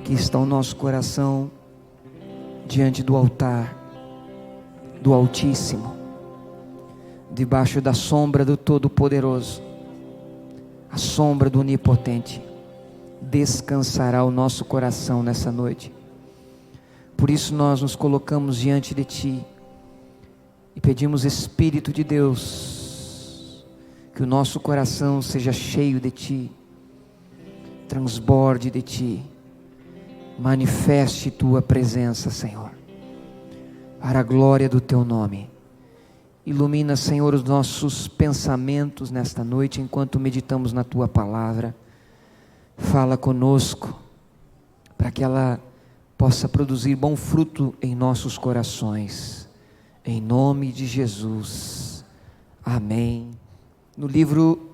Aqui está o nosso coração diante do altar do Altíssimo, debaixo da sombra do Todo-Poderoso, a sombra do Onipotente. Descansará o nosso coração nessa noite. Por isso nós nos colocamos diante de Ti e pedimos, Espírito de Deus, que o nosso coração seja cheio de Ti, transborde de Ti, manifeste Tua presença, Senhor, para a glória do Teu nome. Ilumina, Senhor, os nossos pensamentos nesta noite, enquanto meditamos na Tua palavra. Fala conosco, para que ela possa produzir bom fruto em nossos corações, em nome de Jesus, amém. No livro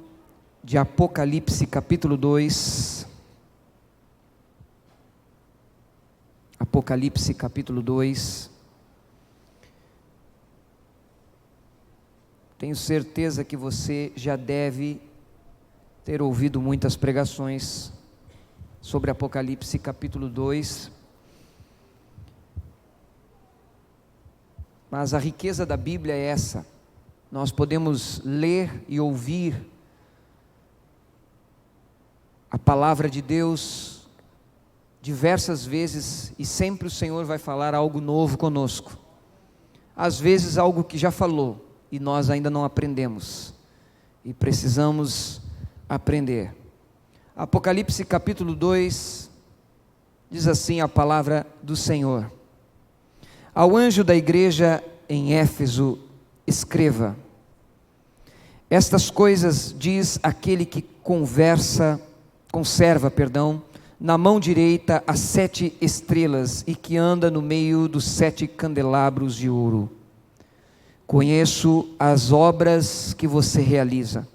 de Apocalipse, capítulo 2, Apocalipse, capítulo 2, tenho certeza que você já deve ter ouvido muitas pregações sobre Apocalipse capítulo 2, mas a riqueza da Bíblia é essa: nós podemos ler e ouvir a palavra de Deus diversas vezes e sempre o Senhor vai falar algo novo conosco, às vezes algo que já falou e nós ainda não aprendemos e precisamos aprender. Apocalipse capítulo 2, diz assim a palavra do Senhor: ao anjo da igreja em Éfeso escreva: estas coisas diz aquele que conserva, na mão direita as 7 estrelas e que anda no meio dos 7 candelabros de ouro. Conheço as obras que você realiza,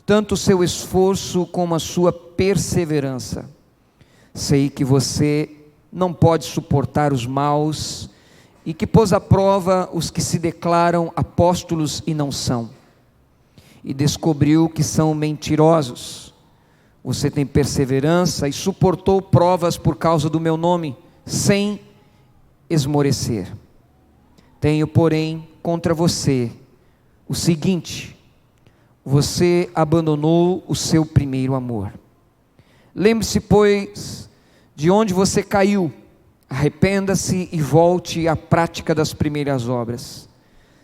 tanto o seu esforço como a sua perseverança. Sei que você não pode suportar os maus e que pôs à prova os que se declaram apóstolos e não são, e descobriu que são mentirosos. Você tem perseverança e suportou provas por causa do meu nome, sem esmorecer. Tenho, porém, contra você o seguinte: você abandonou o seu primeiro amor. Lembre-se, pois, de onde você caiu, arrependa-se e volte à prática das primeiras obras.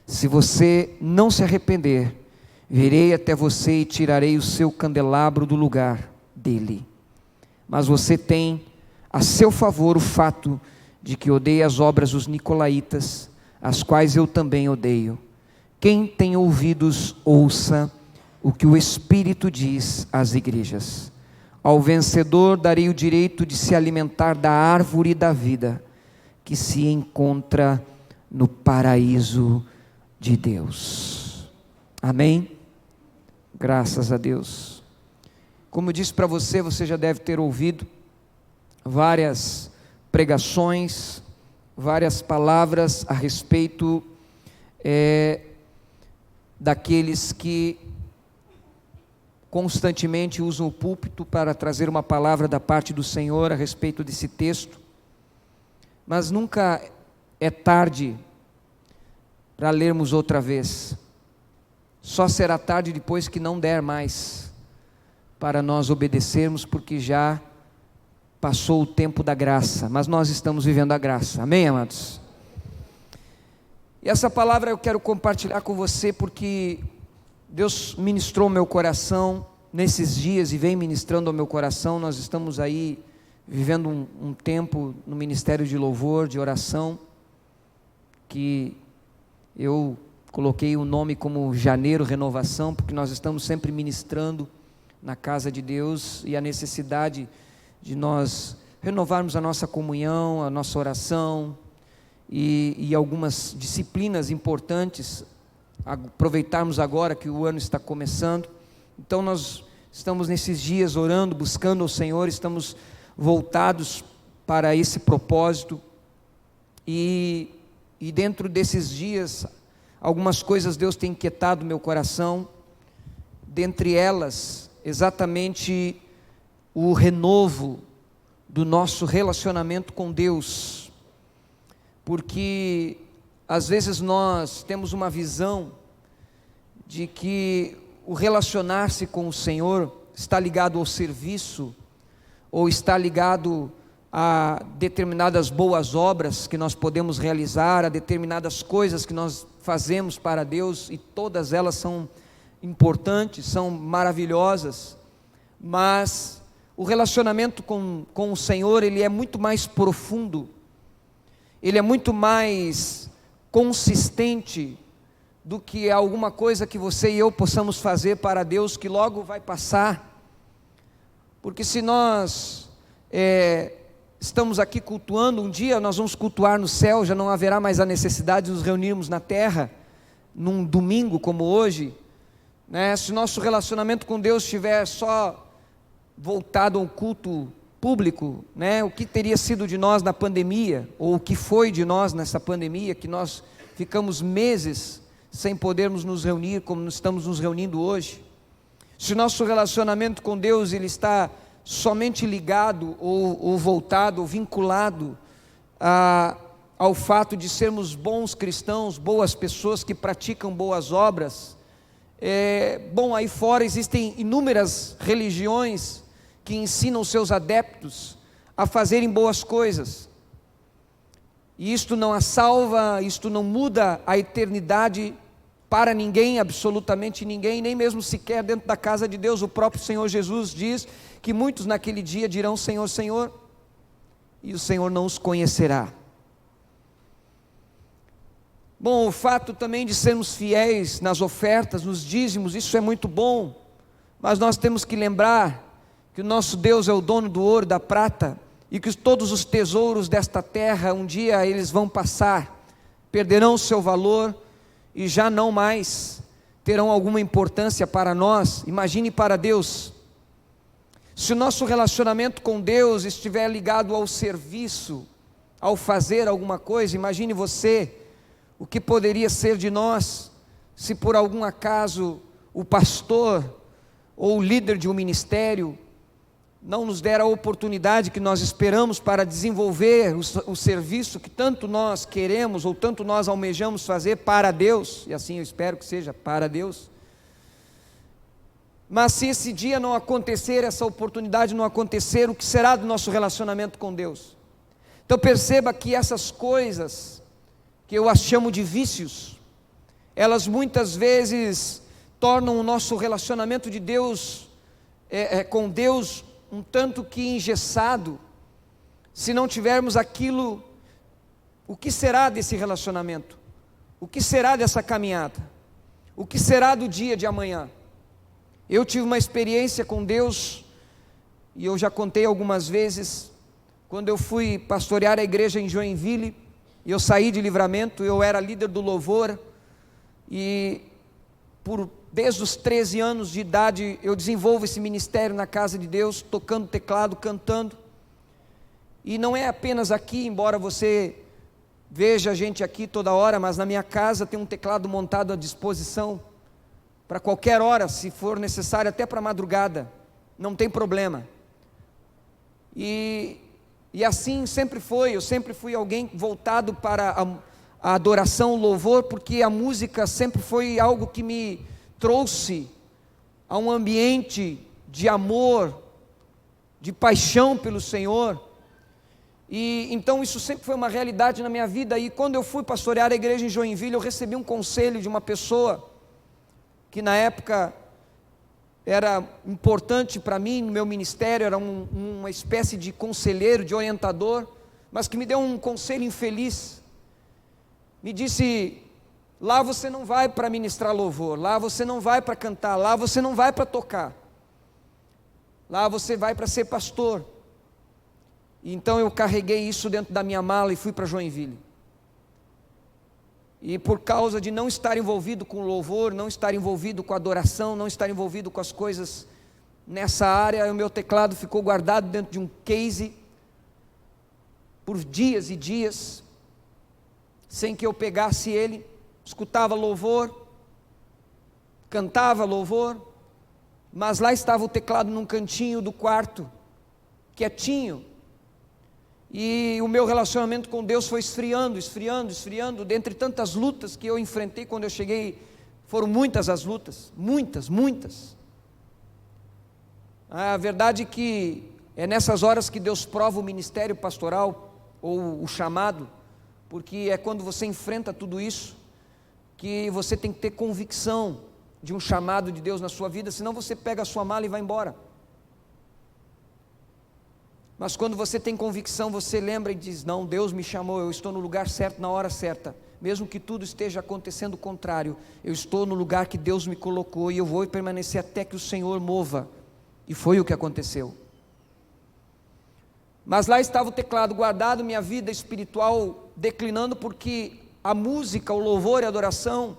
Se você não se arrepender, virei até você e tirarei o seu candelabro do lugar dele. Mas você tem a seu favor o fato de que odeia as obras dos nicolaítas, as quais eu também odeio. Quem tem ouvidos, ouça o que o Espírito diz às igrejas. Ao vencedor darei o direito de se alimentar da árvore da vida, que se encontra no paraíso de Deus. Amém? Graças a Deus. Como eu disse para você, você já deve ter ouvido várias pregações, várias palavras a respeito daqueles que constantemente usam o púlpito para trazer uma palavra da parte do Senhor a respeito desse texto, mas nunca é tarde para lermos outra vez. Só será tarde depois que não der mais para nós obedecermos, porque já passou o tempo da graça, mas nós estamos vivendo a graça, amém, amados? E essa palavra eu quero compartilhar com você, porque Deus ministrou meu coração nesses dias e vem ministrando ao meu coração. Nós estamos aí vivendo um tempo no ministério de louvor, de oração, que eu coloquei o nome como Janeiro Renovação, porque nós estamos sempre ministrando na casa de Deus, e a necessidade de nós renovarmos a nossa comunhão, a nossa oração e algumas disciplinas importantes, aproveitarmos agora que o ano está começando. Então nós estamos nesses dias orando, buscando ao Senhor, estamos voltados para esse propósito, e dentro desses dias algumas coisas Deus tem inquietado meu coração, dentre elas exatamente o renovo do nosso relacionamento com Deus, porque às vezes nós temos uma visão de que o relacionar-se com o Senhor está ligado ao serviço, ou está ligado a determinadas boas obras que nós podemos realizar, a determinadas coisas que nós fazemos para Deus, e todas elas são importantes, são maravilhosas, mas o relacionamento com o Senhor, ele é muito mais profundo, ele é muito mais consistente do que alguma coisa que você e eu possamos fazer para Deus, que logo vai passar. Porque se nós estamos aqui cultuando, um dia nós vamos cultuar no céu, já não haverá mais a necessidade de nos reunirmos na terra, num domingo como hoje, né? Se nosso relacionamento com Deus estiver só voltado ao culto público, né? O que teria sido de nós na pandemia, ou o que foi de nós nessa pandemia, que nós ficamos meses sem podermos nos reunir como estamos nos reunindo hoje. Se o nosso relacionamento com Deus ele está somente ligado ou voltado ou vinculado ao fato de sermos bons cristãos, boas pessoas que praticam boas obras, bom, aí fora existem inúmeras religiões que ensinam seus adeptos a fazerem boas coisas, e isto não a salva, isto não muda a eternidade para ninguém, absolutamente ninguém, nem mesmo sequer dentro da casa de Deus. O próprio Senhor Jesus diz que muitos naquele dia dirão: Senhor, Senhor, e o Senhor não os conhecerá. Bom, o fato também de sermos fiéis nas ofertas, nos dízimos, isso é muito bom, mas nós temos que lembrar que o nosso Deus é o dono do ouro e da prata, e que todos os tesouros desta terra, um dia eles vão passar, perderão o seu valor, e já não mais terão alguma importância para nós. Imagine para Deus. Se o nosso relacionamento com Deus estiver ligado ao serviço, ao fazer alguma coisa, imagine você o que poderia ser de nós, se por algum acaso o pastor ou o líder de um ministério não nos der a oportunidade que nós esperamos para desenvolver o serviço que tanto nós queremos ou tanto nós almejamos fazer para Deus, e assim eu espero que seja para Deus. Mas se esse dia não acontecer, essa oportunidade não acontecer, o que será do nosso relacionamento com Deus? Então perceba que essas coisas, que eu as chamo de vícios, elas muitas vezes tornam o nosso relacionamento de Deus, com Deus, um tanto que engessado. Se não tivermos aquilo, o que será desse relacionamento? O que será dessa caminhada? O que será do dia de amanhã? Eu tive uma experiência com Deus, e eu já contei algumas vezes, quando eu fui pastorear a igreja em Joinville, e eu saí de Livramento, eu era líder do louvor, e desde os 13 anos de idade, eu desenvolvo esse ministério na casa de Deus, tocando teclado, cantando, e não é apenas aqui, embora você veja a gente aqui toda hora, mas na minha casa tem um teclado montado à disposição, para qualquer hora, se for necessário, até para madrugada, não tem problema, e assim sempre foi. Eu sempre fui alguém voltado para a adoração, o louvor, porque a música sempre foi algo que me trouxe a um ambiente de amor, de paixão pelo Senhor, e então isso sempre foi uma realidade na minha vida. E quando eu fui pastorear a igreja em Joinville, eu recebi um conselho de uma pessoa, que na época era importante para mim, no meu ministério, era uma espécie de conselheiro, de orientador, mas que me deu um conselho infeliz. Me disse: lá você não vai para ministrar louvor, lá você não vai para cantar, lá você não vai para tocar, lá você vai para ser pastor. E então eu carreguei isso dentro da minha mala e fui para Joinville. E por causa de não estar envolvido com louvor, não estar envolvido com adoração, não estar envolvido com as coisas nessa área, o meu teclado ficou guardado dentro de um case por dias e dias, sem que eu pegasse ele. Escutava louvor, cantava louvor, mas lá estava o teclado num cantinho do quarto, quietinho, E o meu relacionamento com Deus foi esfriando. Dentre tantas lutas que eu enfrentei quando eu cheguei, foram muitas as lutas, muitas. A verdade é que é nessas horas que Deus prova o ministério pastoral, ou o chamado, porque é quando você enfrenta tudo isso, que você tem que ter convicção de um chamado de Deus na sua vida, senão você pega a sua mala e vai embora. Mas quando você tem convicção, você lembra e diz: não, Deus me chamou, eu estou no lugar certo, na hora certa, mesmo que tudo esteja acontecendo o contrário, eu estou no lugar que Deus me colocou, e eu vou permanecer até que o Senhor mova. E foi o que aconteceu. Mas lá estava o teclado guardado, minha vida espiritual declinando, porque a música, o louvor e a adoração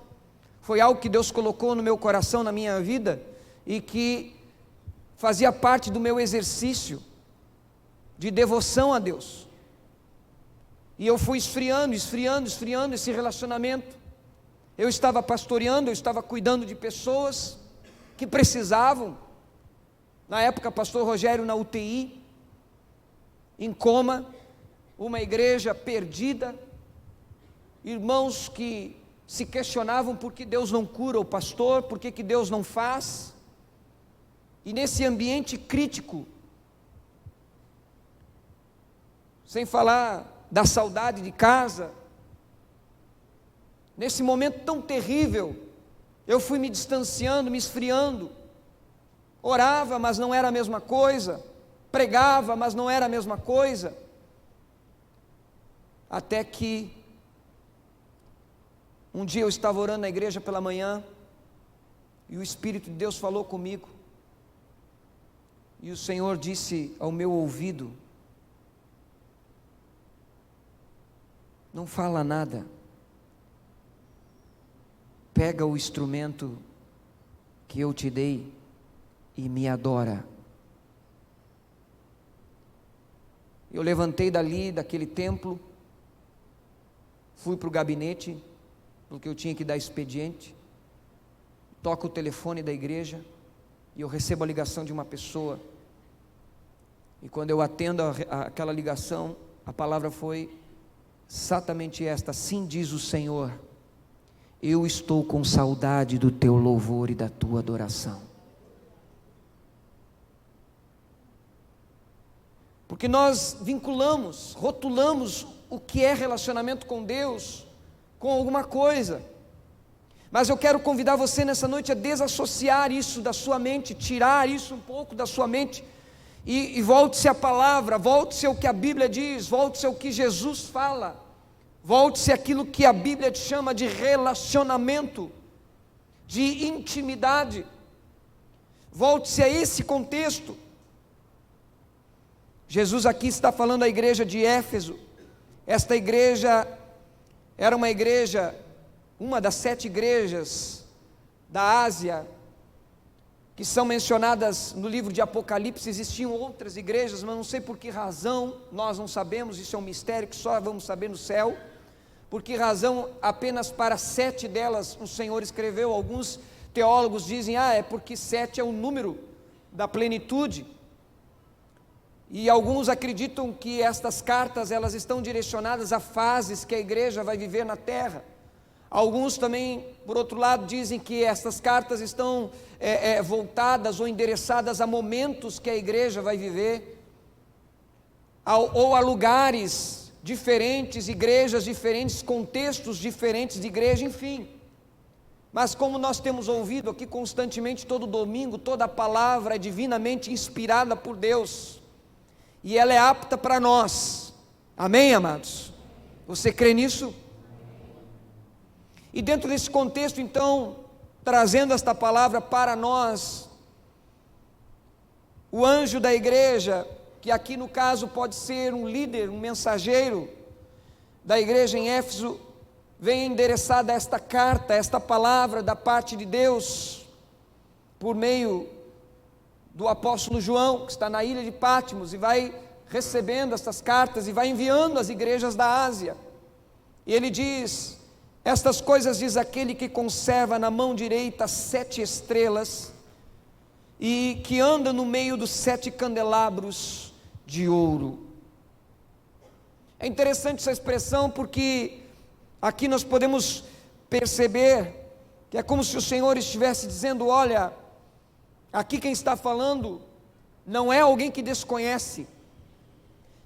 foi algo que Deus colocou no meu coração, na minha vida, e que fazia parte do meu exercício de devoção a Deus. E eu fui esfriando esse relacionamento. Eu estava pastoreando, eu estava cuidando de pessoas que precisavam. Na época, pastor Rogério na UTI, em coma, uma igreja perdida, irmãos que se questionavam por que Deus não cura o pastor, por que Deus não faz. E nesse ambiente crítico, sem falar da saudade de casa, nesse momento tão terrível, eu fui me distanciando, me esfriando. Orava, mas não era a mesma coisa. Pregava, mas não era a mesma coisa. Até que um dia eu estava orando na igreja pela manhã, e o Espírito de Deus falou comigo, e o Senhor disse ao meu ouvido: não fala nada, pega o instrumento que eu te dei e me adora. Eu levantei daquele templo, fui para o gabinete, porque eu tinha que dar expediente, toco o telefone da igreja, e eu recebo a ligação de uma pessoa, e quando eu atendo aquela ligação, a palavra foi exatamente esta: assim diz o Senhor, eu estou com saudade do teu louvor e da tua adoração. Porque nós vinculamos, rotulamos o que é relacionamento com Deus com alguma coisa. Mas eu quero convidar você nessa noite a desassociar isso da sua mente, tirar isso um pouco da sua mente, e volte-se à palavra, volte-se ao que a Bíblia diz, volte-se ao que Jesus fala, volte-se àquilo que a Bíblia chama de relacionamento, de intimidade. Volte-se a esse contexto. Jesus aqui está falando à igreja de Éfeso. Esta igreja era uma igreja, uma das 7 igrejas da Ásia, que são mencionadas no livro de Apocalipse. Existiam outras igrejas, mas não sei por que razão, nós não sabemos, isso é um mistério que só vamos saber no céu. Por que razão apenas para 7 delas o Senhor escreveu? Alguns teólogos dizem, é porque 7 é o número da plenitude. E alguns acreditam que estas cartas, elas estão direcionadas a fases que a igreja vai viver na terra. Alguns também, por outro lado, dizem que estas cartas estão voltadas ou endereçadas a momentos que a igreja vai viver, ou a lugares diferentes, igrejas diferentes, contextos diferentes de igreja, enfim. Mas como nós temos ouvido aqui constantemente, todo domingo, toda a palavra é divinamente inspirada por Deus, e ela é apta para nós. Amém, amados? Você crê nisso? E dentro desse contexto, então, trazendo esta palavra para nós, o anjo da igreja, que aqui no caso pode ser um líder, um mensageiro da igreja em Éfeso, vem endereçada esta carta, esta palavra da parte de Deus, por meio do apóstolo João, que está na ilha de Patmos, e vai recebendo estas cartas e vai enviando às igrejas da Ásia. E ele diz: estas coisas diz aquele que conserva na mão direita 7 estrelas e que anda no meio dos 7 candelabros de ouro. É interessante essa expressão porque aqui nós podemos perceber que é como se o Senhor estivesse dizendo: olha, aqui quem está falando não é alguém que desconhece,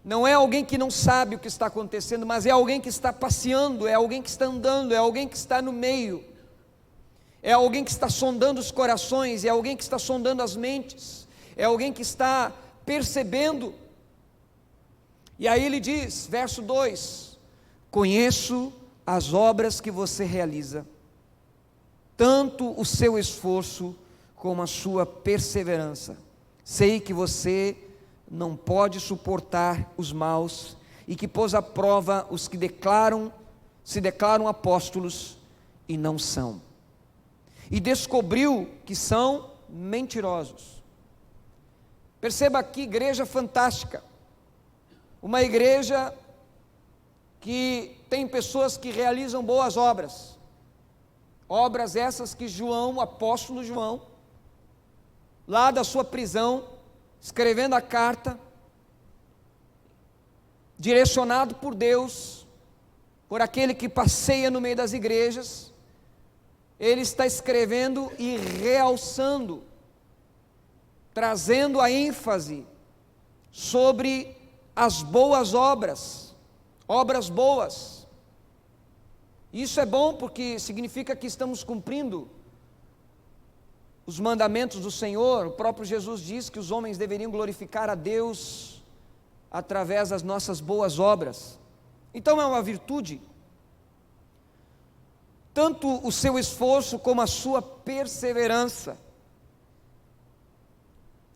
não é alguém que não sabe o que está acontecendo, mas é alguém que está passeando, é alguém que está andando, é alguém que está no meio, é alguém que está sondando os corações, é alguém que está sondando as mentes, é alguém que está percebendo. E aí ele diz, verso 2: conheço as obras que você realiza, tanto o seu esforço como a sua perseverança. Sei que você não pode suportar os maus e que pôs à prova os que se declaram apóstolos e não são, e descobriu que são mentirosos. Perceba que igreja fantástica, uma igreja que tem pessoas que realizam boas obras, obras essas que João, o apóstolo João, lá da sua prisão, escrevendo a carta, direcionado por Deus, por aquele que passeia no meio das igrejas, ele está escrevendo e realçando, trazendo a ênfase sobre as boas obras, obras boas. Isso é bom porque significa que estamos cumprindo os mandamentos do Senhor. O próprio Jesus diz que os homens deveriam glorificar a Deus através das nossas boas obras. Então é uma virtude, tanto o seu esforço como a sua perseverança.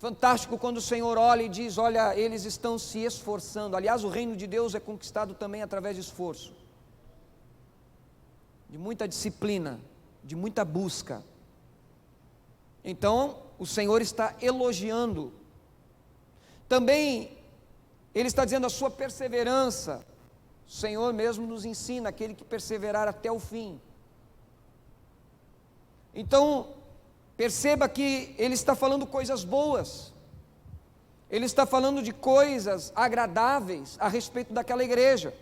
Fantástico quando o Senhor olha e diz: olha, eles estão se esforçando. Aliás, o reino de Deus é conquistado também através de esforço, de muita disciplina, de muita busca. Então, o Senhor está elogiando. Também, Ele está dizendo a sua perseverança. O Senhor mesmo nos ensina, aquele que perseverar até o fim. Então, perceba que Ele está falando coisas boas. Ele está falando de coisas agradáveis a respeito daquela igreja.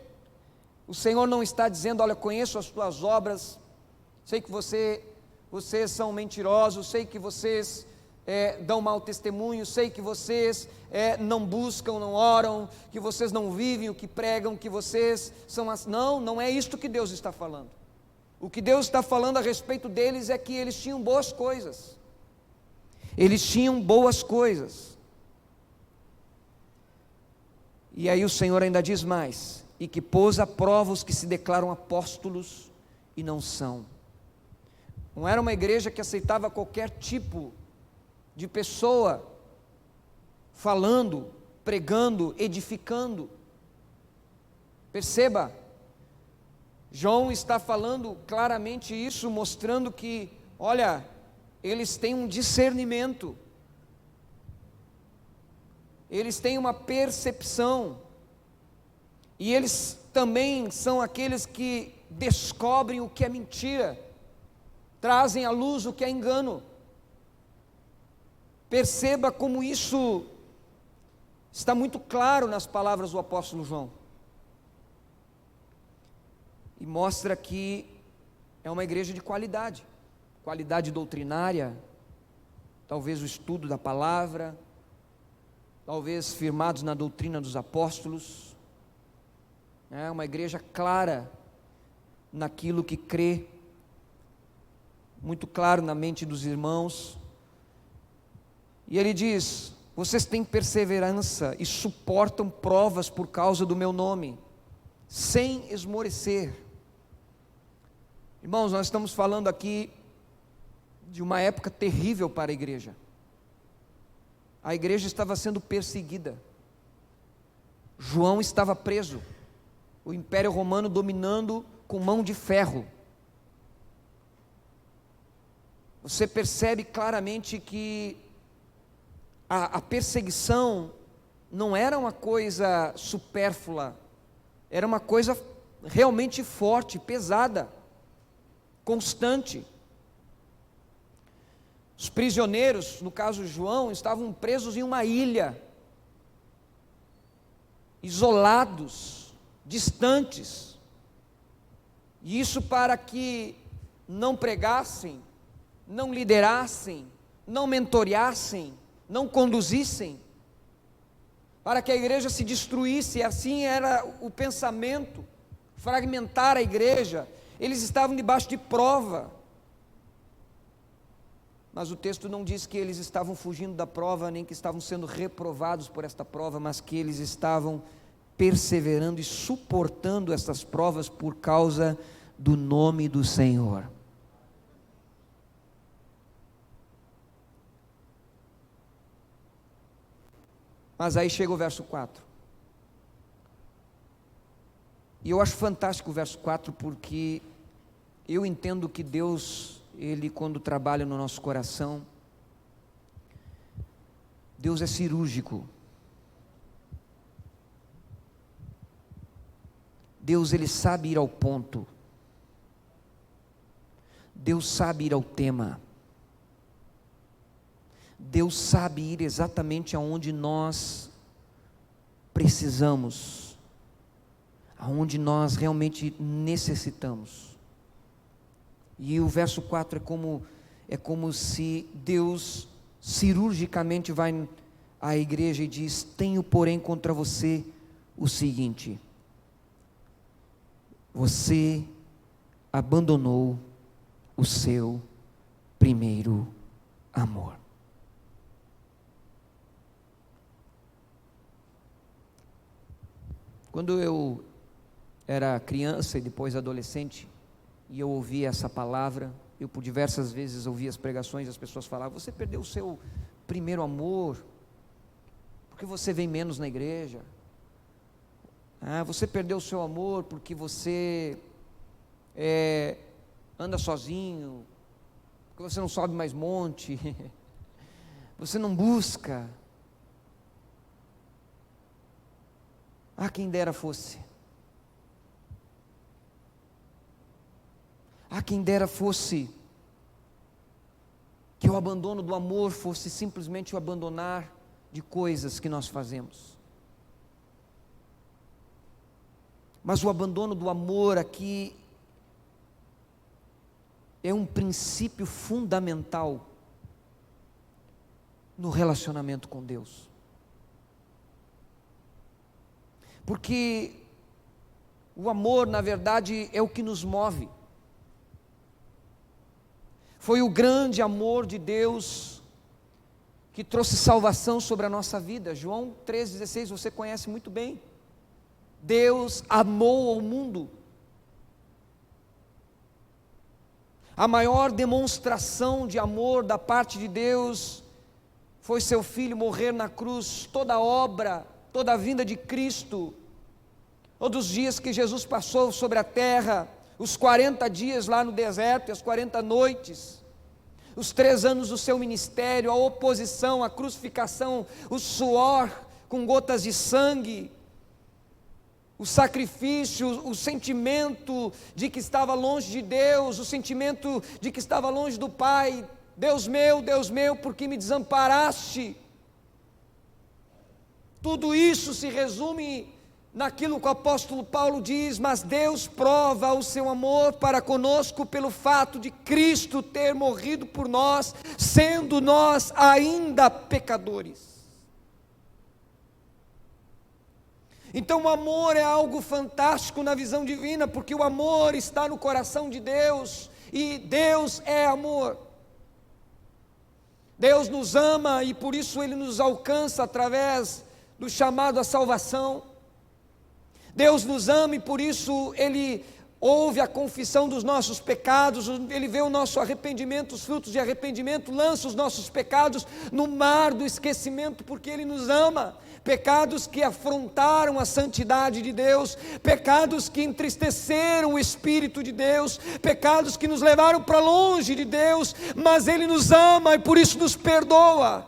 O Senhor não está dizendo: olha, conheço as tuas obras, sei que vocês são mentirosos, sei que vocês dão mau testemunho, sei que vocês não buscam, não oram, que vocês não vivem o que pregam, que vocês são Não, não é isto que Deus está falando. O que Deus está falando a respeito deles é que eles tinham boas coisas. Eles tinham boas coisas. E aí o Senhor ainda diz mais: e que pôs à prova os que se declaram apóstolos e não são. Não era uma igreja que aceitava qualquer tipo de pessoa falando, pregando, edificando. Perceba, João está falando claramente isso, mostrando que, olha, eles têm um discernimento, eles têm uma percepção, e eles também são aqueles que descobrem o que é mentira, trazem à luz o que é engano. Perceba como isso está muito claro nas palavras do apóstolo João. E mostra que é uma igreja de qualidade doutrinária, talvez o estudo da palavra, talvez firmados na doutrina dos apóstolos. É uma igreja clara naquilo que crê, muito claro na mente dos irmãos. E ele diz: vocês têm perseverança e suportam provas por causa do meu nome, sem esmorecer. Irmãos, nós estamos falando aqui de uma época terrível para a igreja. A igreja estava sendo perseguida, João estava preso, o Império Romano dominando com mão de ferro. Você percebe claramente que a perseguição não era uma coisa supérflua, era uma coisa realmente forte, pesada, constante. Os prisioneiros, no caso João, estavam presos em uma ilha, isolados, distantes, e isso para que não pregassem, não liderassem, não mentoreassem, não conduzissem, para que a igreja se destruísse. Assim era o pensamento, fragmentar a igreja. Eles estavam debaixo de prova, mas o texto não diz que eles estavam fugindo da prova, nem que estavam sendo reprovados por esta prova, mas que eles estavam perseverando e suportando essas provas por causa do nome do Senhor. Mas aí chega o verso 4, e eu acho fantástico o verso 4, porque eu entendo que Deus, Ele quando trabalha no nosso coração, Deus é cirúrgico. Deus, Ele sabe ir ao ponto. Deus sabe ir ao tema. Deus sabe ir exatamente aonde nós precisamos, aonde nós realmente necessitamos. E o verso 4 é como se Deus cirurgicamente vai à igreja e diz: tenho porém contra você o seguinte: você abandonou o seu primeiro amor. Quando eu era criança e depois adolescente, e eu ouvia essa palavra, eu por diversas vezes ouvi as pregações, as pessoas falavam: você perdeu o seu primeiro amor, porque você vem menos na igreja. Você perdeu o seu amor porque você anda sozinho, porque você não sobe mais monte, você não busca. Quem dera fosse. Quem dera fosse que o abandono do amor fosse simplesmente o abandonar de coisas que nós fazemos. Mas o abandono do amor aqui é um princípio fundamental no relacionamento com Deus. Porque o amor, na verdade, é o que nos move. Foi o grande amor de Deus que trouxe salvação sobre a nossa vida. João 3,16, você conhece muito bem. Deus amou o mundo. A maior demonstração de amor da parte de Deus foi seu Filho morrer na cruz. Toda a obra, toda a vinda de Cristo, todos os dias que Jesus passou sobre a terra, os 40 dias lá no deserto, as 40 noites, os 3 anos do seu ministério, a oposição, a crucificação, o suor com gotas de sangue, o sacrifício, o sentimento de que estava longe de Deus, o sentimento de que estava longe do Pai. Deus meu, por que me desamparaste? Tudo isso se resume naquilo que o apóstolo Paulo diz: mas Deus prova o seu amor para conosco pelo fato de Cristo ter morrido por nós, sendo nós ainda pecadores. Então o amor é algo fantástico na visão divina, porque o amor está no coração de Deus, e Deus é amor. Deus nos ama e por isso Ele nos alcança através do chamado à salvação. Deus nos ama e por isso Ele ouve a confissão dos nossos pecados, Ele vê o nosso arrependimento, os frutos de arrependimento, lança os nossos pecados no mar do esquecimento, porque Ele nos ama. Pecados que afrontaram a santidade de Deus, pecados que entristeceram o Espírito de Deus, pecados que nos levaram para longe de Deus, mas Ele nos ama e por isso nos perdoa.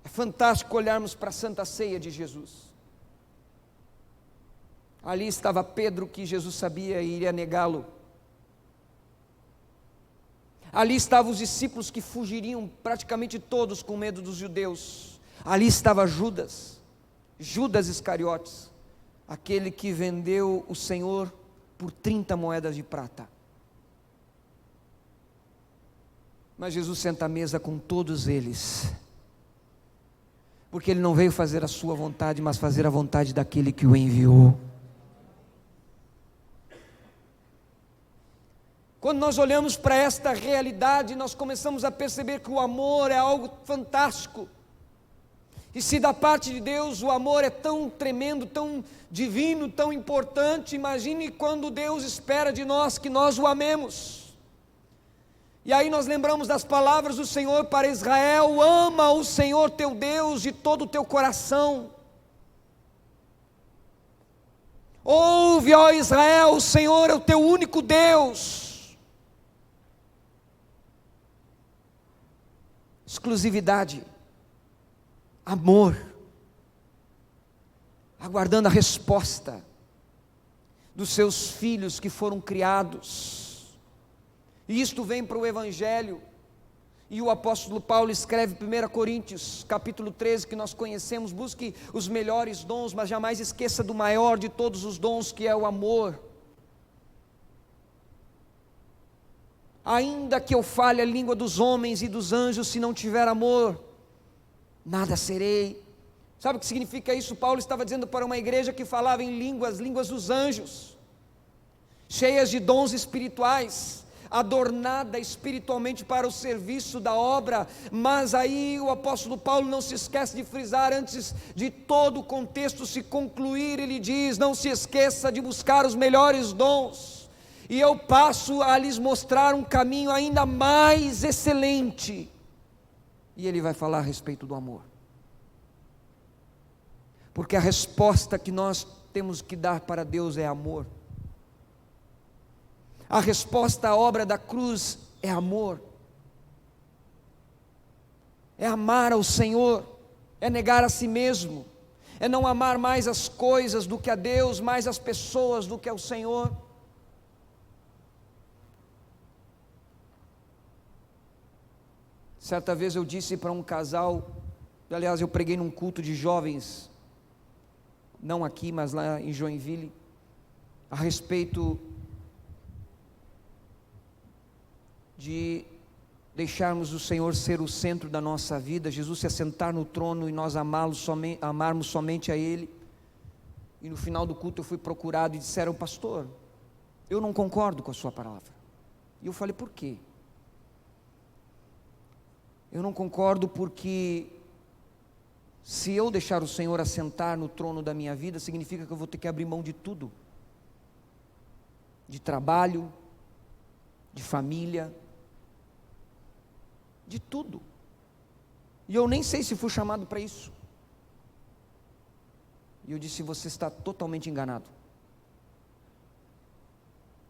É fantástico olharmos para a Santa Ceia de Jesus. Ali estava Pedro, que Jesus sabia iria negá-lo. Ali estavam os discípulos que fugiriam praticamente todos com medo dos judeus. Ali estava Judas Iscariotes, aquele que vendeu o Senhor por 30 moedas de prata. Mas Jesus senta à mesa com todos eles, porque Ele não veio fazer a sua vontade, mas fazer a vontade daquele que o enviou. Quando nós olhamos para esta realidade, nós começamos a perceber que o amor é algo fantástico. E se da parte de Deus o amor é tão tremendo, tão divino, tão importante, imagine quando Deus espera de nós que nós o amemos. E aí nós lembramos das palavras do Senhor para Israel: ama o Senhor teu Deus de todo o teu coração. Ouve, ó Israel, o Senhor é o teu único Deus. Exclusividade, amor, aguardando a resposta dos seus filhos que foram criados. E isto vem para o Evangelho, e o apóstolo Paulo escreve 1 Coríntios, capítulo 13, que nós conhecemos: busque os melhores dons, mas jamais esqueça do maior de todos os dons, que é o amor. Ainda que eu fale a língua dos homens e dos anjos, se não tiver amor, nada serei. Sabe o que significa isso? Paulo estava dizendo para uma igreja que falava em línguas dos anjos, cheias de dons espirituais, adornada espiritualmente para o serviço da obra. Mas aí o apóstolo Paulo não se esquece de frisar, antes de todo o contexto se concluir, ele diz: não se esqueça de buscar os melhores dons, e eu passo a lhes mostrar um caminho ainda mais excelente. E ele vai falar a respeito do amor, porque a resposta que nós temos que dar para Deus é amor. A resposta à obra da cruz é amor, é amar ao Senhor, é negar a si mesmo, é não amar mais as coisas do que a Deus, mais as pessoas do que ao Senhor. Certa vez eu disse para um casal, aliás eu preguei num culto de jovens, não aqui, mas lá em Joinville, a respeito de deixarmos o Senhor ser o centro da nossa vida, Jesus se assentar no trono e nós amarmos somente a Ele. E no final do culto eu fui procurado e disseram: pastor, eu não concordo com a sua palavra. E eu falei: por quê? Eu não concordo porque se eu deixar o Senhor assentar no trono da minha vida, significa que eu vou ter que abrir mão de tudo, de trabalho, de família, de tudo. E eu nem sei se fui chamado para isso. E eu disse: você está totalmente enganado.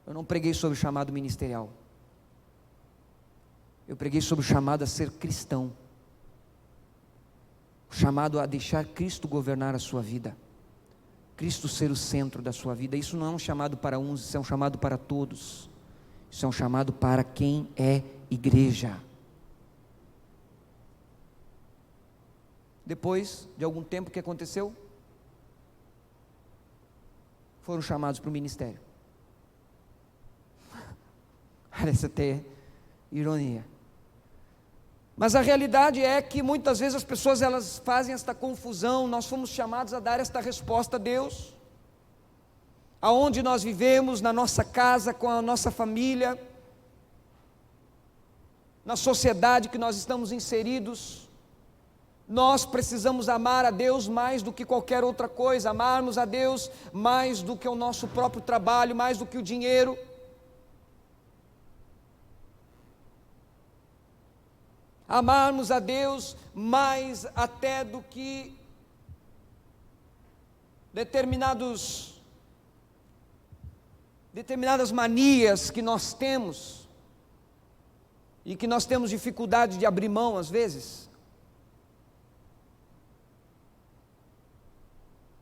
Eu não preguei sobre o chamado ministerial. Eu preguei sobre o chamado a ser cristão, o chamado a deixar Cristo governar a sua vida, Cristo ser o centro da sua vida. Isso não é um chamado para uns, isso é um chamado para todos. Isso é um chamado para quem é igreja. Depois de algum tempo, o que aconteceu? Foram chamados para o ministério. Parece até ironia. Mas a realidade é que muitas vezes as pessoas elas fazem esta confusão. Nós fomos chamados a dar esta resposta a Deus, aonde nós vivemos, na nossa casa, com a nossa família, na sociedade que nós estamos inseridos. Nós precisamos amar a Deus mais do que qualquer outra coisa, amarmos a Deus mais do que o nosso próprio trabalho, mais do que o dinheiro. Amarmos a Deus mais até do que determinadas manias que nós temos e que nós temos dificuldade de abrir mão às vezes.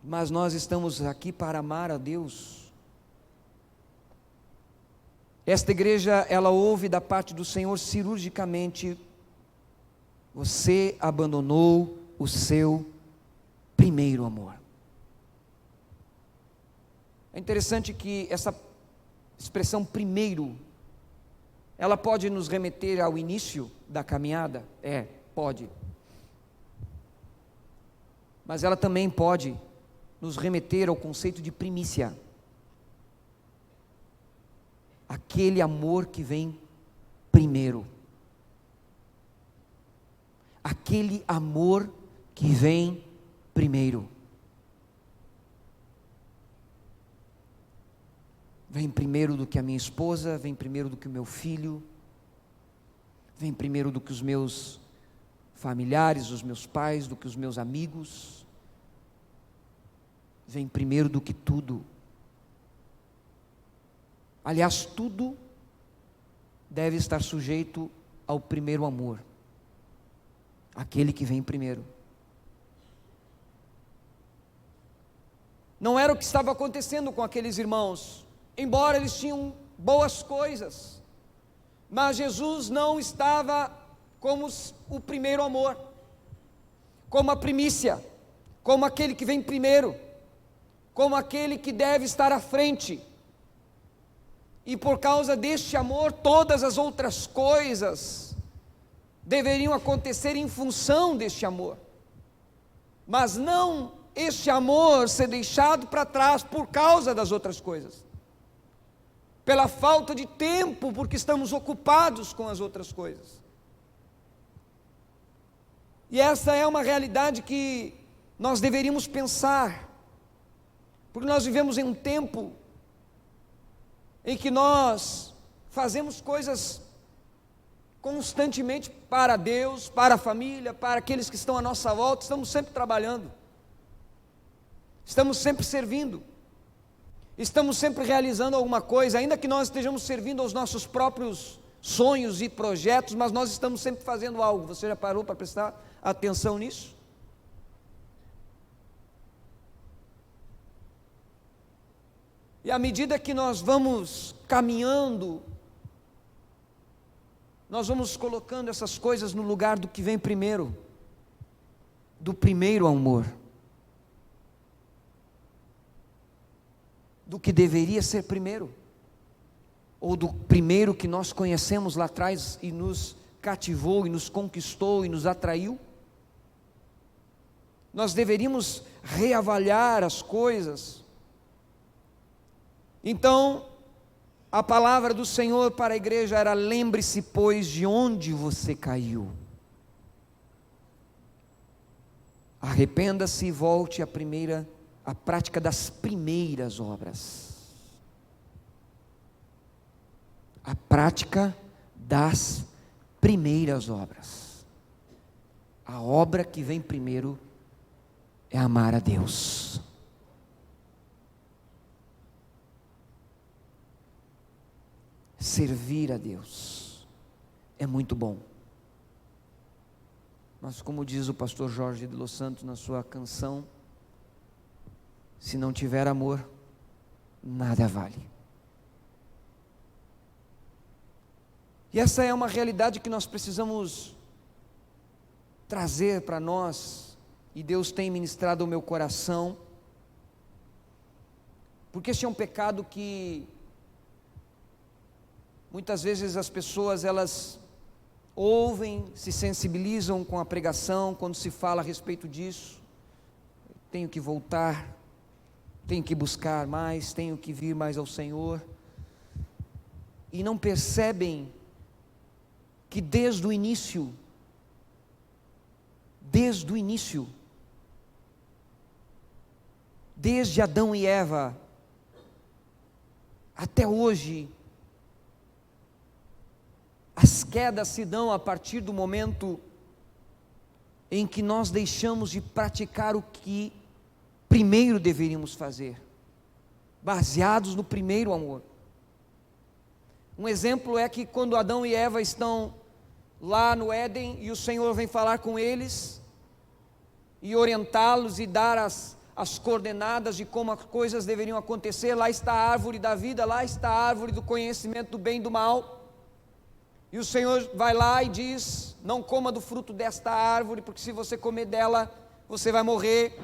Mas nós estamos aqui para amar a Deus. Esta igreja, ela ouve da parte do Senhor cirurgicamente: você abandonou o seu primeiro amor. É interessante que essa expressão primeiro, ela pode nos remeter ao início da caminhada? Pode. Mas ela também pode nos remeter ao conceito de primícia. Aquele amor que vem primeiro. Aquele amor que vem primeiro. Vem primeiro do que a minha esposa, vem primeiro do que o meu filho, vem primeiro do que os meus familiares, os meus pais, do que os meus amigos, vem primeiro do que tudo. Aliás, tudo deve estar sujeito ao primeiro amor, aquele que vem primeiro. Não era o que estava acontecendo com aqueles irmãos, embora eles tinham boas coisas, mas Jesus não estava como o primeiro amor, como a primícia, como aquele que vem primeiro, como aquele que deve estar à frente. E por causa deste amor, todas as outras coisas deveriam acontecer em função deste amor, mas não este amor ser deixado para trás por causa das outras coisas, pela falta de tempo, porque estamos ocupados com as outras coisas. E essa é uma realidade que nós deveríamos pensar, porque nós vivemos em um tempo em que nós fazemos coisas constantemente para Deus, para a família, para aqueles que estão à nossa volta. Estamos sempre trabalhando, estamos sempre servindo, estamos sempre realizando alguma coisa, ainda que nós estejamos servindo aos nossos próprios sonhos e projetos, mas nós estamos sempre fazendo algo. Você já parou para prestar atenção nisso? E à medida que nós vamos caminhando, nós vamos colocando essas coisas no lugar do que vem primeiro, do primeiro amor, do que deveria ser primeiro, ou do primeiro que nós conhecemos lá atrás e nos cativou, e nos conquistou, e nos atraiu. Nós deveríamos reavaliar as coisas. Então, a palavra do Senhor para a igreja era: lembre-se, pois, de onde você caiu. Arrependa-se e volte à prática das primeiras obras. A prática das primeiras obras. A obra que vem primeiro é amar a Deus. Servir a Deus é muito bom, mas como diz o pastor Jorge de Los Santos na sua canção, se não tiver amor, nada vale. E essa é uma realidade que nós precisamos trazer para nós, e Deus tem ministrado ao meu coração, porque este é um pecado que muitas vezes as pessoas, elas ouvem, se sensibilizam com a pregação, quando se fala a respeito disso. Tenho que voltar, tenho que buscar mais, tenho que vir mais ao Senhor, e não percebem que desde o início, desde Adão e Eva, até hoje, as quedas se dão a partir do momento em que nós deixamos de praticar o que primeiro deveríamos fazer, baseados no primeiro amor. Um exemplo é que quando Adão e Eva estão lá no Éden, e o Senhor vem falar com eles, e orientá-los, e dar as coordenadas de como as coisas deveriam acontecer. Lá está a árvore da vida, lá está a árvore do conhecimento do bem e do mal. E o Senhor vai lá e diz: não coma do fruto desta árvore, porque se você comer dela, você vai morrer.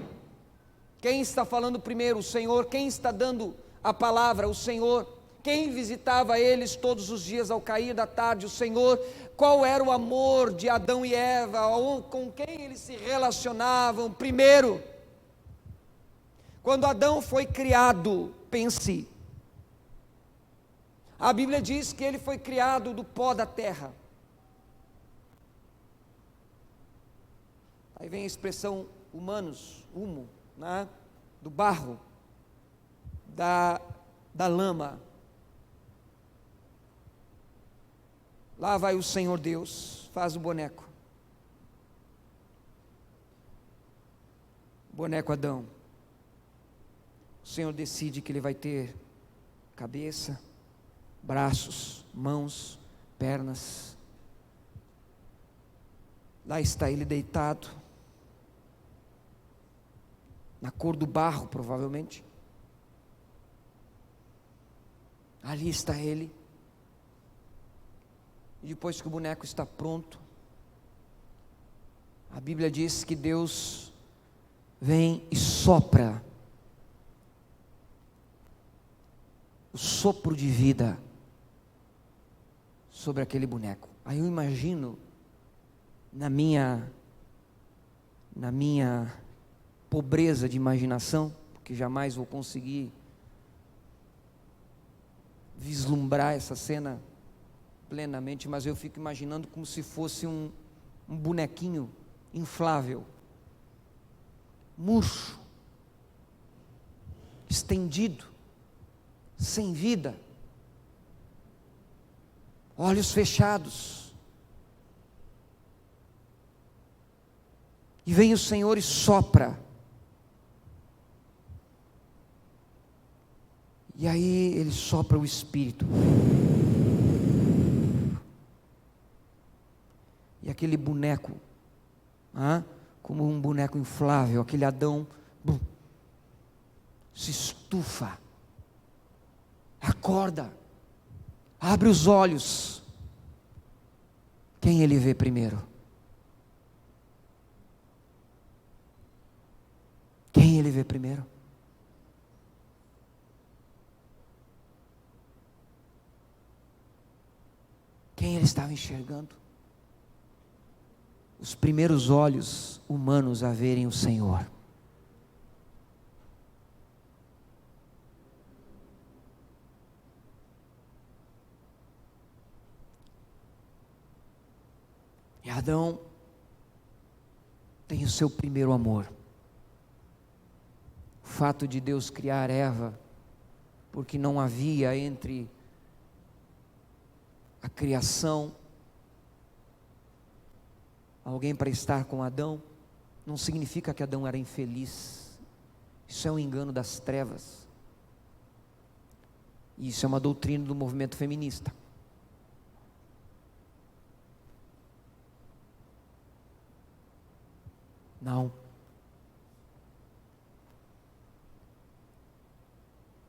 Quem está falando primeiro? O Senhor. Quem está dando a palavra? O Senhor. Quem visitava eles todos os dias ao cair da tarde? O Senhor. Qual era o amor de Adão e Eva? Com quem eles se relacionavam? Primeiro, quando Adão foi criado, pense, a Bíblia diz que ele foi criado do pó da terra. Aí vem a expressão humanos, humo, né? Do barro, da lama. Lá vai o Senhor Deus, faz o boneco. Boneco Adão. O Senhor decide que ele vai ter cabeça, braços, mãos, pernas. Lá está ele deitado, na cor do barro, provavelmente. Ali está ele. E depois que o boneco está pronto, a Bíblia diz que Deus vem e sopra o sopro de vida sobre aquele boneco. Aí eu imagino, na minha pobreza de imaginação, porque jamais vou conseguir vislumbrar essa cena plenamente, mas eu fico imaginando como se fosse um bonequinho inflável, murcho, estendido, sem vida, olhos fechados. E vem o Senhor e sopra. E aí ele sopra o Espírito. E aquele boneco, como um boneco inflável, aquele Adão, se estufa, acorda, abre os olhos. Quem ele vê primeiro? Quem ele vê primeiro? Quem ele estava enxergando? Os primeiros olhos humanos a verem o Senhor. E Adão tem o seu primeiro amor. O fato de Deus criar Eva, porque não havia entre a criação alguém para estar com Adão, não significa que Adão era infeliz. Isso é um engano das trevas. E isso é uma doutrina do movimento feminista. Não.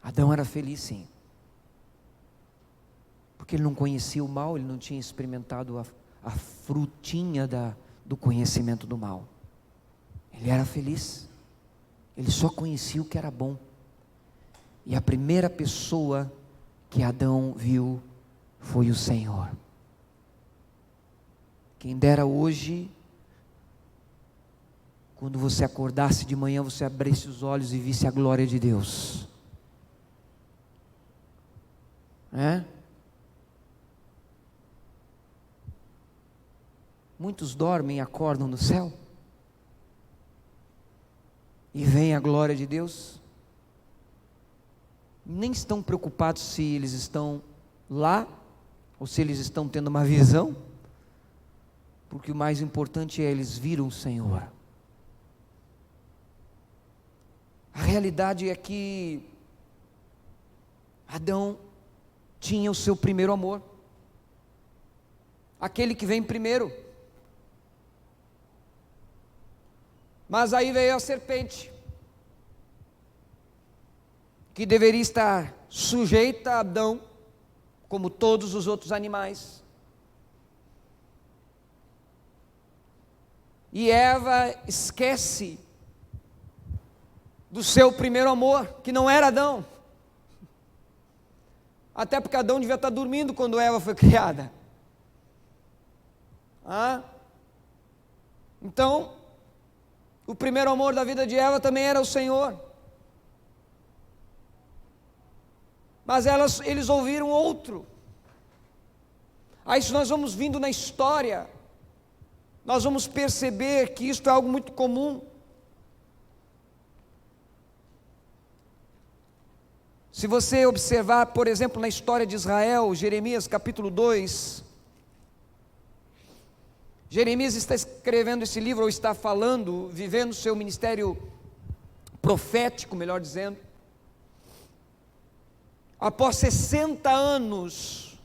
Adão era feliz, sim. Porque ele não conhecia o mal, ele não tinha experimentado a frutinha do conhecimento do mal. Ele era feliz. Ele só conhecia o que era bom. E a primeira pessoa que Adão viu foi o Senhor. Quem dera hoje, quando você acordasse de manhã, você abrisse os olhos e visse a glória de Deus. Muitos dormem e acordam no céu, e vem a glória de Deus, nem estão preocupados se eles estão lá, ou se eles estão tendo uma visão, porque o mais importante é eles viram o Senhor. A realidade é que Adão tinha o seu primeiro amor, aquele que vem primeiro. Mas aí veio a serpente, que deveria estar sujeita a Adão, como todos os outros animais. E Eva esquece do seu primeiro amor, que não era Adão. Até porque Adão devia estar dormindo quando Eva foi criada. Então, o primeiro amor da vida de Eva também era o Senhor. Mas eles ouviram outro. Aí se nós vamos vindo na história, nós vamos perceber que isso é algo muito comum. Se você observar, por exemplo, na história de Israel, Jeremias capítulo 2, Jeremias está escrevendo esse livro, ou está falando, vivendo seu ministério profético, melhor dizendo, após 60 anos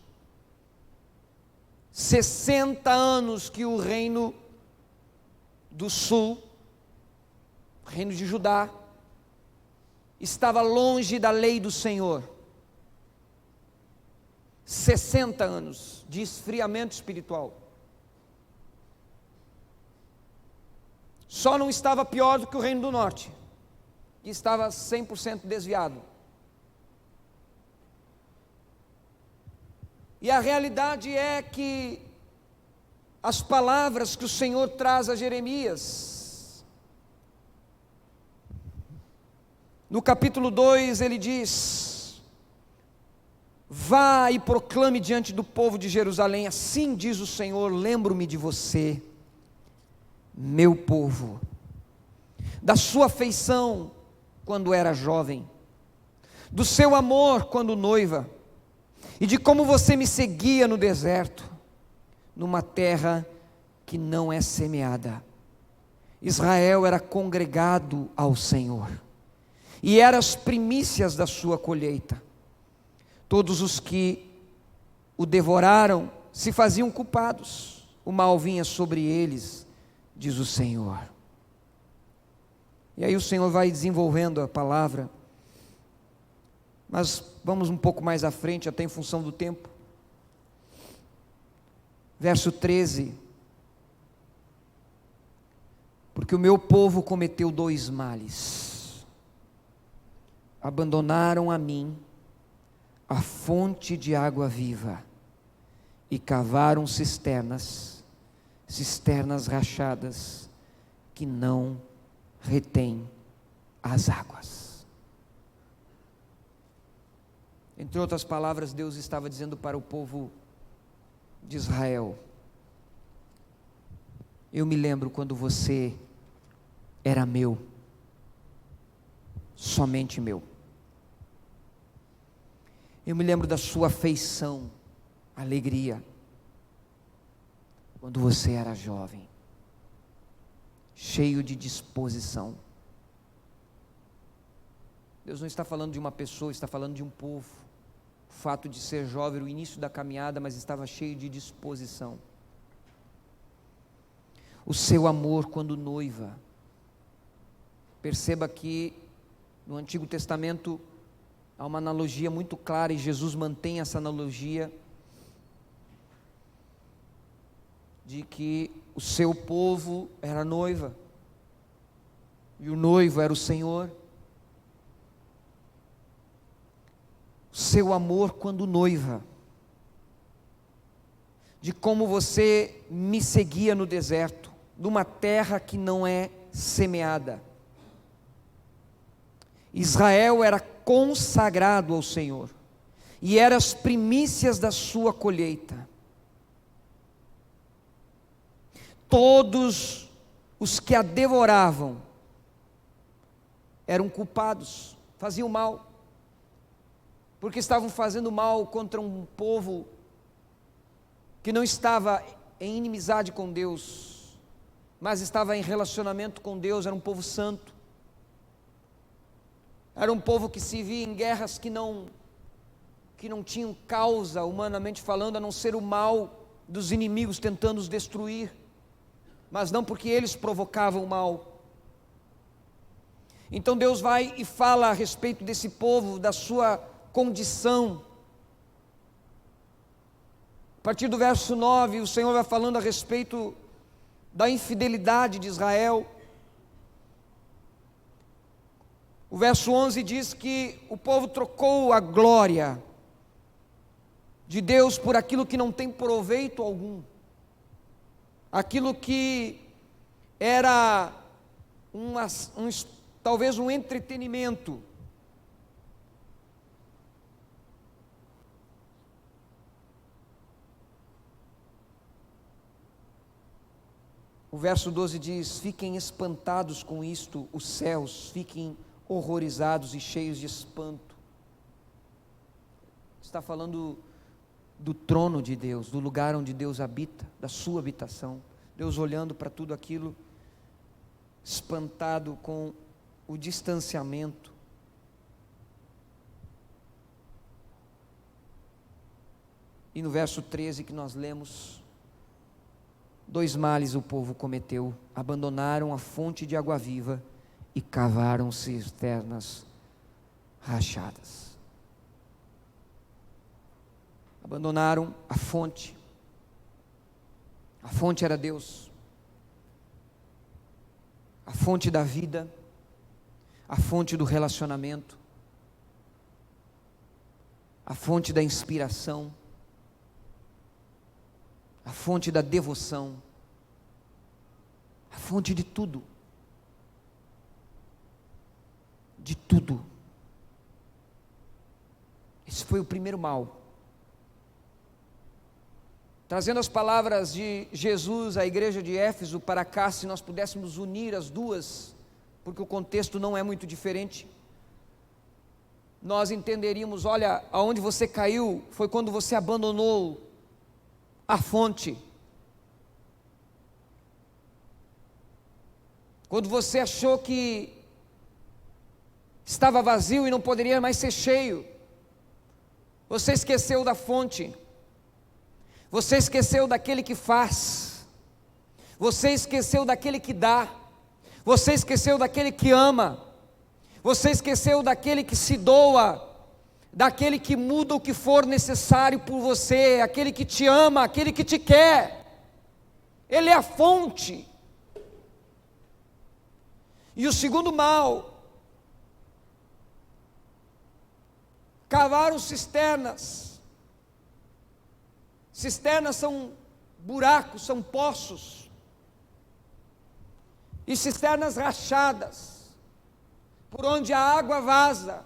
que o reino do sul, o reino de Judá, estava longe da lei do Senhor. 60 anos de esfriamento espiritual. Só não estava pior do que o reino do norte, que estava 100% desviado. E a realidade é que as palavras que o Senhor traz a Jeremias, no capítulo 2 ele diz: vá e proclame diante do povo de Jerusalém, assim diz o Senhor, lembro-me de você, meu povo, da sua afeição quando era jovem, do seu amor quando noiva, e de como você me seguia no deserto, numa terra que não é semeada. Israel era congregado ao Senhor, e eram as primícias da sua colheita. Todos os que o devoraram se faziam culpados, o mal vinha sobre eles, diz o Senhor. E aí o Senhor vai desenvolvendo a palavra, mas vamos um pouco mais à frente, até em função do tempo. Verso 13: porque o meu povo cometeu 2 males, abandonaram a mim a fonte de água viva, e cavaram cisternas rachadas, que não retêm as águas. Entre outras palavras, Deus estava dizendo para o povo de Israel: eu me lembro quando você era meu, somente meu. Eu me lembro da sua afeição, alegria, quando você era jovem, cheio de disposição. Deus não está falando de uma pessoa, está falando de um povo. O fato de ser jovem era o início da caminhada, mas estava cheio de disposição. O seu amor quando noiva. Perceba que no Antigo Testamento há uma analogia muito clara, e Jesus mantém essa analogia, de que o seu povo era noiva, e o noivo era o Senhor. Seu amor quando noiva, de como você me seguia no deserto, numa terra que não é semeada. Israel era consagrado ao Senhor, e eram as primícias da sua colheita. Todos os que a devoravam eram culpados, faziam mal, porque estavam fazendo mal contra um povo que não estava em inimizade com Deus, mas estava em relacionamento com Deus. Era um povo santo, era um povo que se via em guerras que não tinham causa, humanamente falando, a não ser o mal dos inimigos tentando os destruir, mas não porque eles provocavam o mal. Então Deus vai e fala a respeito desse povo, da sua condição. A partir do verso 9, o Senhor vai falando a respeito da infidelidade de Israel. O verso 11 diz que o povo trocou a glória de Deus por aquilo que não tem proveito algum, aquilo que era talvez um entretenimento. O verso 12 diz: fiquem espantados com isto, os céus, fiquem horrorizados e cheios de espanto. Está falando do trono de Deus, do lugar onde Deus habita, da sua habitação. Deus olhando para tudo aquilo, espantado com o distanciamento. E no verso 13 que nós lemos, 2 males o povo cometeu: abandonaram a fonte de água viva e cavaram cisternas rachadas. Abandonaram a fonte. A fonte era Deus, a fonte da vida, a fonte do relacionamento, a fonte da inspiração, a fonte da devoção, a fonte de tudo. De tudo. Esse foi o primeiro mal. Trazendo as palavras de Jesus à igreja de Éfeso para cá, se nós pudéssemos unir as duas, porque o contexto não é muito diferente, nós entenderíamos: olha, aonde você caiu foi quando você abandonou a fonte. Quando você achou que estava vazio e não poderia mais ser cheio, você esqueceu da fonte, você esqueceu daquele que faz, você esqueceu daquele que dá, você esqueceu daquele que ama, você esqueceu daquele que se doa, daquele que muda o que for necessário por você, aquele que te ama, aquele que te quer. Ele é a fonte. E o segundo mal: cavaram cisternas. Cisternas são buracos, são poços, e cisternas rachadas, por onde a água vaza.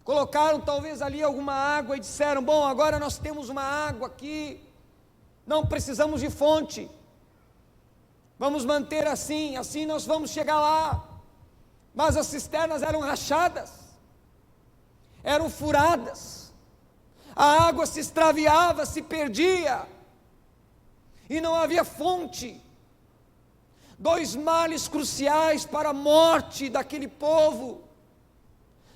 Colocaram talvez ali alguma água e disseram: bom, agora nós temos uma água aqui, não precisamos de fonte, vamos manter assim, assim nós vamos chegar lá. Mas as cisternas eram rachadas, eram furadas, a água se extraviava, se perdia, e não havia fonte. 2 males cruciais para a morte daquele povo.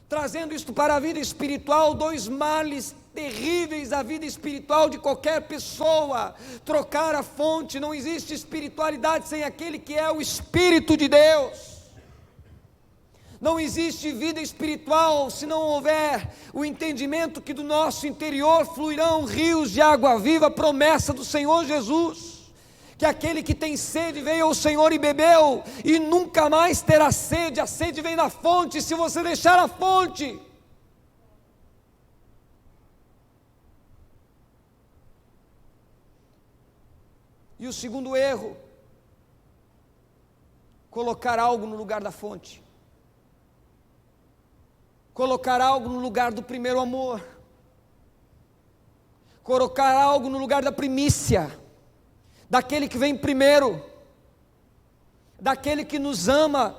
Trazendo isto para a vida espiritual, 2 males terríveis à vida espiritual de qualquer pessoa: trocar a fonte. Não existe espiritualidade sem aquele que é o Espírito de Deus. Não existe vida espiritual se não houver o entendimento que do nosso interior fluirão rios de água viva, promessa do Senhor Jesus, que aquele que tem sede veio ao Senhor e bebeu, e nunca mais terá sede. A sede vem da fonte, se você deixar a fonte. E o segundo erro: colocar algo no lugar da fonte, colocar algo no lugar do primeiro amor, colocar algo no lugar da primícia, daquele que vem primeiro, daquele que nos ama,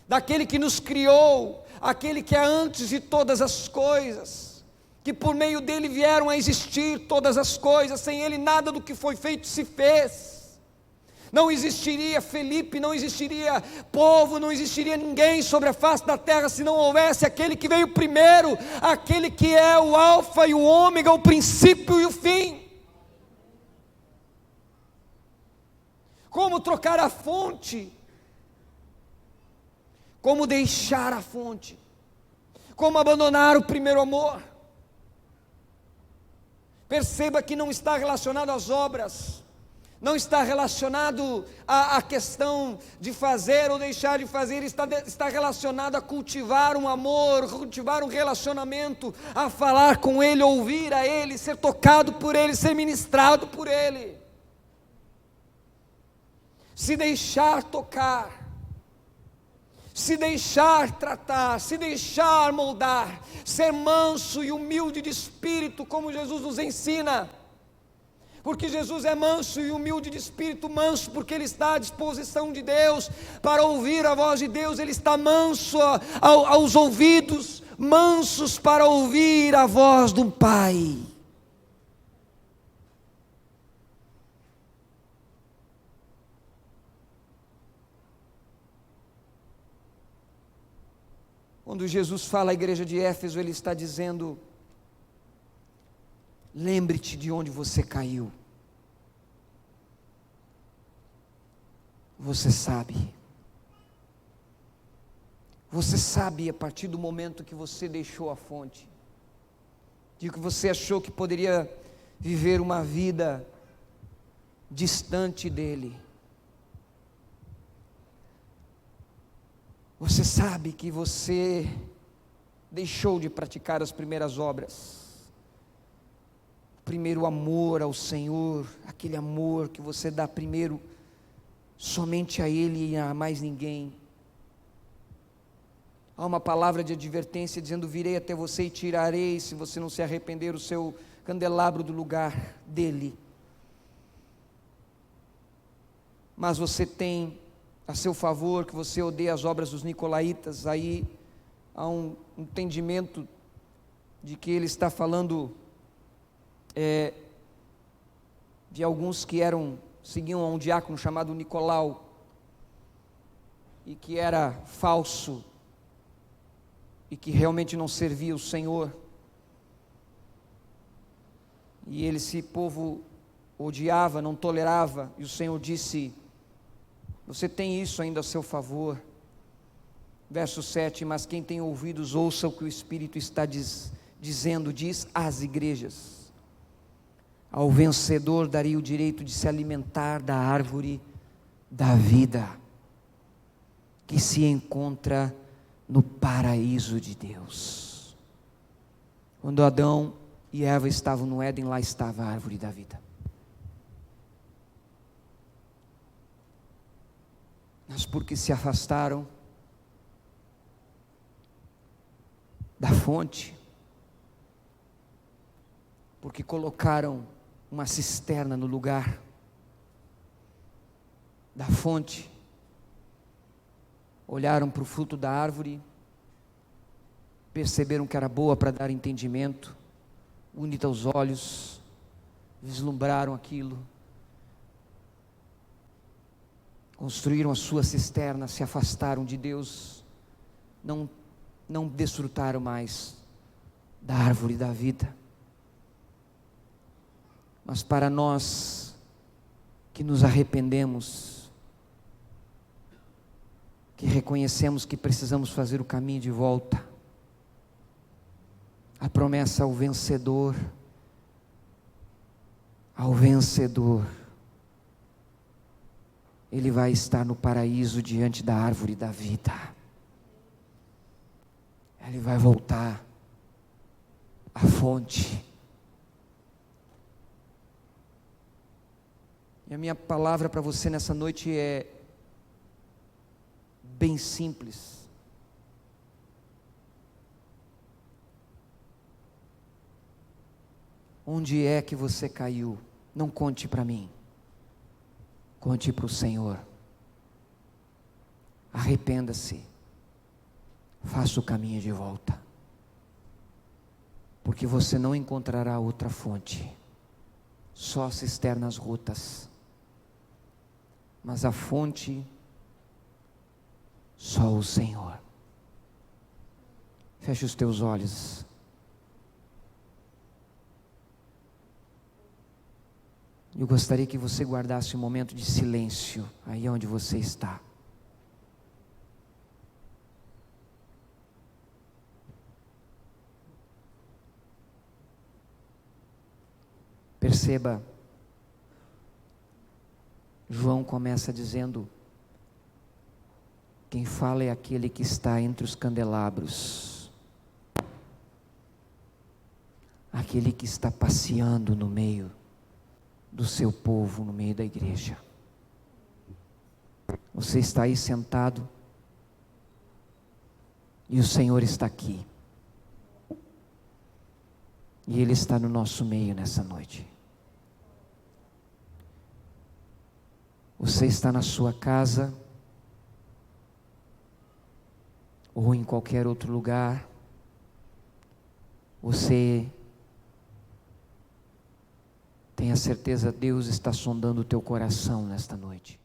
daquele que nos criou, aquele que é antes de todas as coisas, que por meio dele vieram a existir todas as coisas. Sem ele nada do que foi feito se fez. Não existiria Felipe, não existiria povo, não existiria ninguém sobre a face da terra se não houvesse aquele que veio primeiro, aquele que é o alfa e o ômega, o princípio e o fim. Como trocar a fonte? como deixar a fonte, como abandonar o primeiro amor. Perceba que não está relacionado às obras, não está relacionado à questão de fazer ou deixar de fazer, está relacionado a cultivar um amor, cultivar um relacionamento, a falar com Ele, ouvir a Ele, ser tocado por Ele, ser ministrado por Ele, se deixar tocar, se deixar tratar, se deixar moldar, ser manso e humilde de espírito, como Jesus nos ensina, porque Jesus é manso e humilde de espírito, manso porque Ele está à disposição de Deus, para ouvir a voz de Deus, Ele está manso aos ouvidos, mansos para ouvir a voz do Pai. Quando Jesus fala à igreja de Éfeso, Ele está dizendo: lembre-te de onde você caiu. Você sabe a partir do momento que você deixou a fonte, de que você achou que poderia viver uma vida distante dEle. Você sabe que você deixou de praticar as primeiras obras, o primeiro amor ao Senhor, aquele amor que você dá primeiro somente a Ele e a mais ninguém. Há uma palavra de advertência dizendo: virei até você e tirarei, se você não se arrepender, o seu candelabro do lugar dele. Mas você tem a seu favor que você odeia as obras dos nicolaítas. Aí há um entendimento de que ele está falando de alguns que seguiam a um diácono chamado Nicolau, e que era falso, e que realmente não servia o Senhor, e esse povo odiava, não tolerava, e o Senhor disse: você tem isso ainda a seu favor. Verso 7: mas quem tem ouvidos, ouça o que o Espírito está dizendo, diz às igrejas: ao vencedor darei o direito de se alimentar da árvore da vida, que se encontra no paraíso de Deus. Quando Adão e Eva estavam no Éden, lá estava a árvore da vida. Mas porque se afastaram da fonte, porque colocaram uma cisterna no lugar da fonte, olharam para o fruto da árvore, perceberam que era boa para dar entendimento, bonita aos olhos, vislumbraram aquilo, construíram a sua cisterna, se afastaram de Deus, não desfrutaram mais da árvore da vida. Mas para nós que nos arrependemos, que reconhecemos que precisamos fazer o caminho de volta, a promessa ao vencedor, ele vai estar no paraíso diante da árvore da vida. Ele vai voltar à fonte. E a minha palavra para você nessa noite é bem simples. Onde é que você caiu? Não conte para mim, conte para o Senhor. Arrependa-se, faça o caminho de volta, porque você não encontrará outra fonte, só cisternas rotas, mas a fonte, só o Senhor. Feche os teus olhos. Eu gostaria que você guardasse um momento de silêncio aí onde você está. Perceba, João começa dizendo: quem fala é aquele que está entre os candelabros, aquele que está passeando no meio do seu povo, no meio da igreja. Você está aí sentado e o Senhor está aqui, e Ele está no nosso meio nessa noite. Você está na sua casa ou em qualquer outro lugar, você tem a certeza que Deus está sondando o teu coração nesta noite.